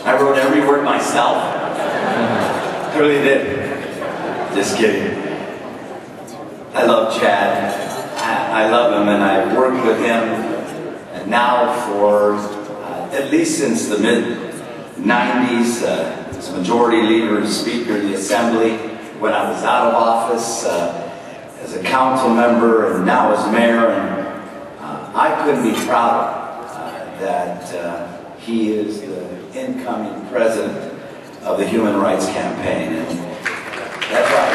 I wrote every word myself. I really did. Just kidding. I love Chad. I love him, and I've worked with him now for at least since the mid-90s. As majority leader and speaker of the Assembly, when I was out of office, as a council member, and now as mayor. And I couldn't be prouder that he is the incoming president of the Human Rights Campaign. And that's right.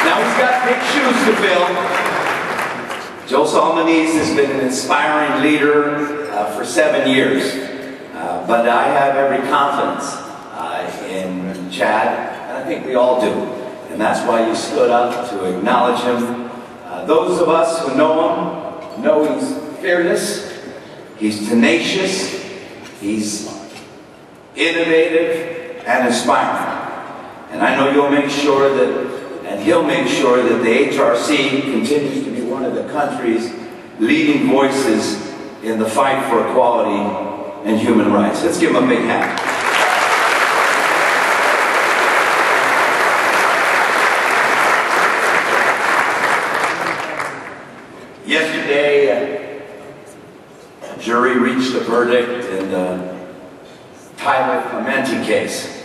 Now he's got big shoes to fill. Joe Salmonese has been an inspiring leader for 7 years. But I have every confidence in Chad, and I think we all do. And that's why you stood up to acknowledge him. Those of us who know him know he's fearless, he's tenacious, he's innovative and inspiring. And I know you'll make sure that, and he'll make sure that the HRC continues to be one of the country's leading voices in the fight for equality and human rights. Let's give him a big hand. Yesterday, a jury reached a verdict in the Tyler Clementi case.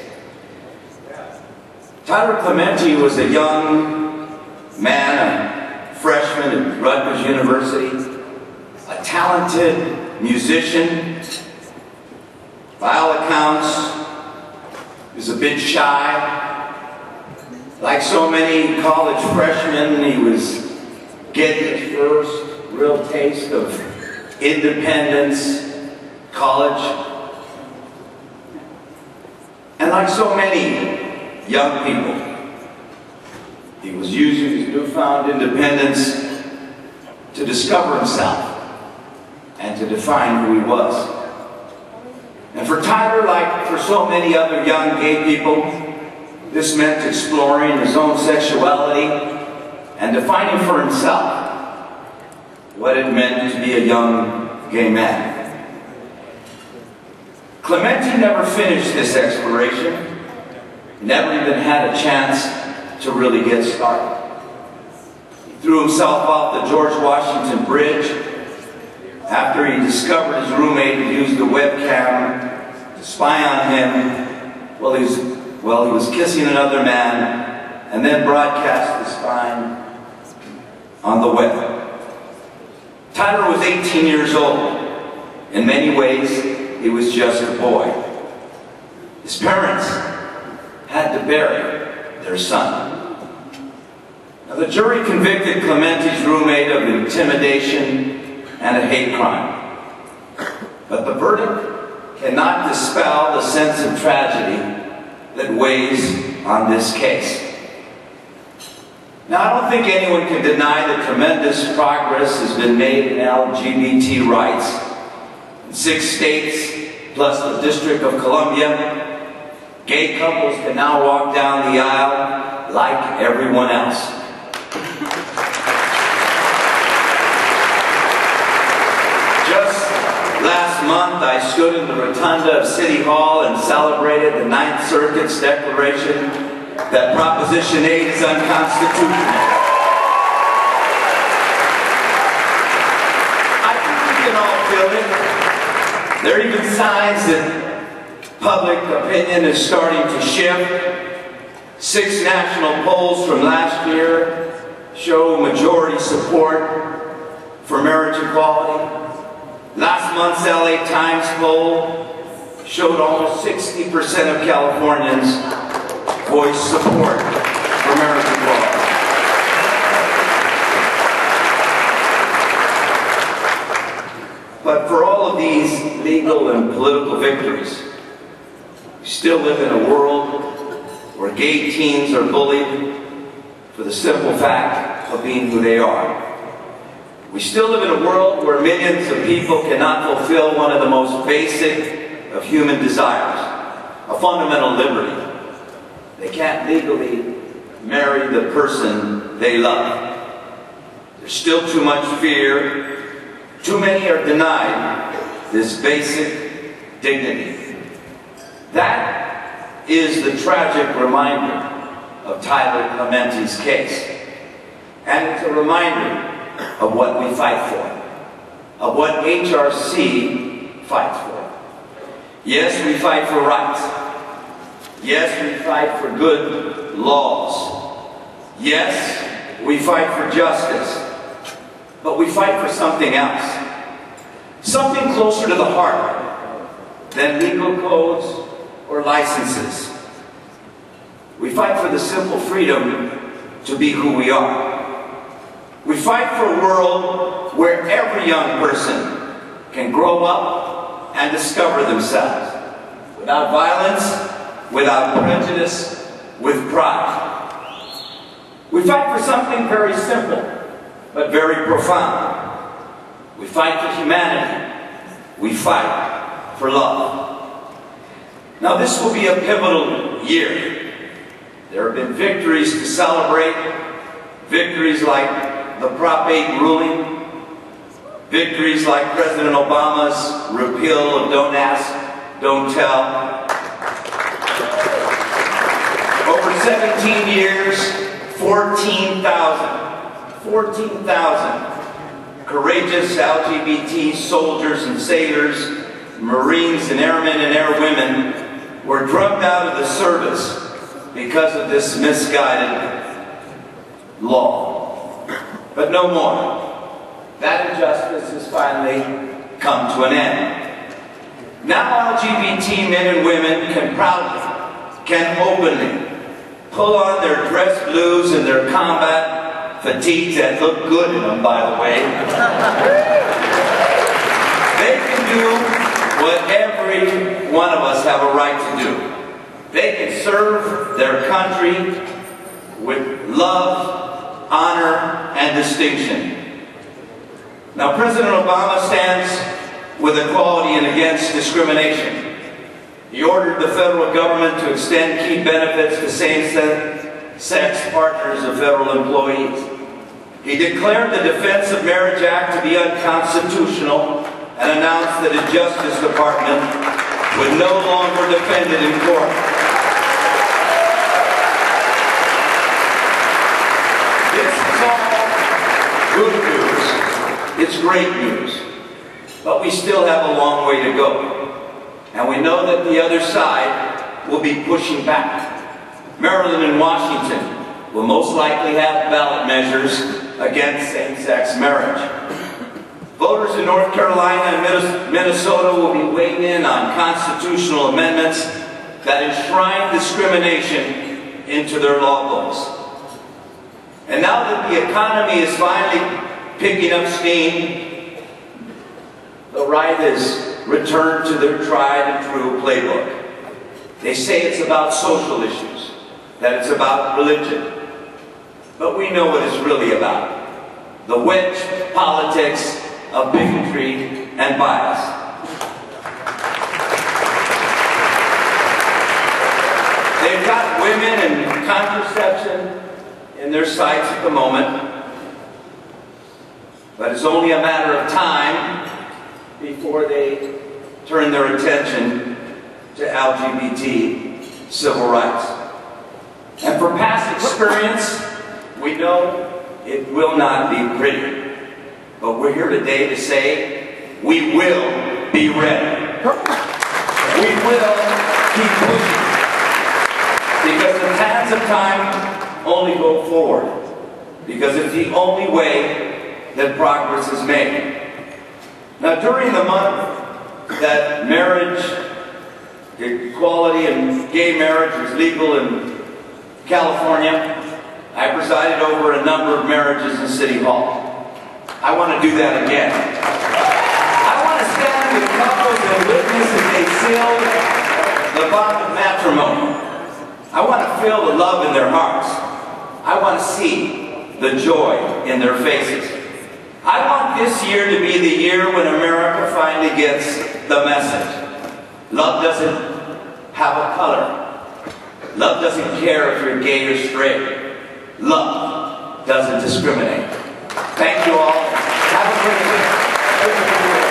Tyler Clementi was a young man, a freshman at Rutgers University, a talented musician. By all accounts, he was a bit shy. Like so many college freshmen, he was getting his first real taste of independence, college. And like so many young people, he was using his newfound independence to discover himself and to define who he was. And for Tyler, like for so many other young gay people, this meant exploring his own sexuality and defining for himself what it meant to be a young gay man. Clementi never finished this exploration, never even had a chance to really get started. He threw himself off the George Washington Bridge after he discovered his roommate had used the webcam to spy on him while he was kissing another man, and then broadcast the spying on the web. Tyler was 18 years old. In many ways, he was just a boy. His parents had to bury their son. Now, the jury convicted Clementi's roommate of intimidation and a hate crime. But the verdict cannot dispel the sense of tragedy that weighs on this case. Now, I don't think anyone can deny that tremendous progress has been made in LGBT rights. In 6 states, plus the District of Columbia, gay couples can now walk down the aisle like everyone else. Just last month, I stood in the rotunda of City Hall and celebrated the 9th Circuit's declaration that Proposition 8 is unconstitutional. I think we can all feel it. There are even signs that public opinion is starting to shift. 6 national polls from last year show majority support for marriage equality. Last month's LA Times poll showed almost 60% of Californians voice support for marriage equality. But for all of these legal and political victories, we still live in a world where gay teens are bullied for the simple fact of being who they are. We still live in a world where millions of people cannot fulfill one of the most basic of human desires, a fundamental liberty. They can't legally marry the person they love. There's still too much fear. Too many are denied this basic dignity. That is the tragic reminder of Tyler Clementi's case. And it's a reminder of what we fight for, of what HRC fights for. Yes, we fight for rights. Yes, we fight for good laws. Yes, we fight for justice. But we fight for something else. Something closer to the heart than legal codes or licenses. We fight for the simple freedom to be who we are. We fight for a world where every young person can grow up and discover themselves without violence, without prejudice, with pride. We fight for something very simple, but very profound. We fight for humanity. We fight for love. Now this will be a pivotal year. There have been victories to celebrate, victories like the Prop 8 ruling, victories like President Obama's repeal of Don't Ask, Don't Tell. Over 17 years, 14,000 courageous LGBT soldiers and sailors, Marines and airmen and airwomen were drugged out of the service because of this misguided law. But no more. That injustice has finally come to an end. Now LGBT men and women can proudly, can openly pull on their dress blues and their combat fatigues that look good in them, by the way. They can do what every one of us have a right to do. They can serve their country with love, honor, and distinction. Now, President Obama stands with equality and against discrimination. He ordered the federal government to extend key benefits to same-sex partners of federal employees. He declared the Defense of Marriage Act to be unconstitutional and announced that the Justice Department would no longer defend it in court. This is all good news. It's great news. But we still have a long way to go. And we know that the other side will be pushing back. Maryland and Washington will most likely have ballot measures against same-sex marriage. Voters in North Carolina and Minnesota will be weighing in on constitutional amendments that enshrine discrimination into their law books. And now that the economy is finally picking up steam, the right has returned to their tried and true playbook. They say it's about social issues, that it's about religion. But we know what it's really about. The wedge politics of bigotry and bias. They've got women and contraception in their sights at the moment. But it's only a matter of time before they turn their attention to LGBT civil rights. And from past experience, we know it will not be pretty. But we're here today to say we will be ready. We will keep pushing. Because the sands of time only go forward. Because it's the only way that progress is made. Now, during the month that marriage, equality and gay marriage was legal in California, I presided over a number of marriages in City Hall. I want to do that again. I want to stand with couples and witness as they seal the bond of matrimony. I want to feel the love in their hearts. I want to see the joy in their faces. I want this year to be the year when America finally gets the message. Love doesn't have a color. Love doesn't care if you're gay or straight. Love doesn't discriminate. Thank you all. Have a great day.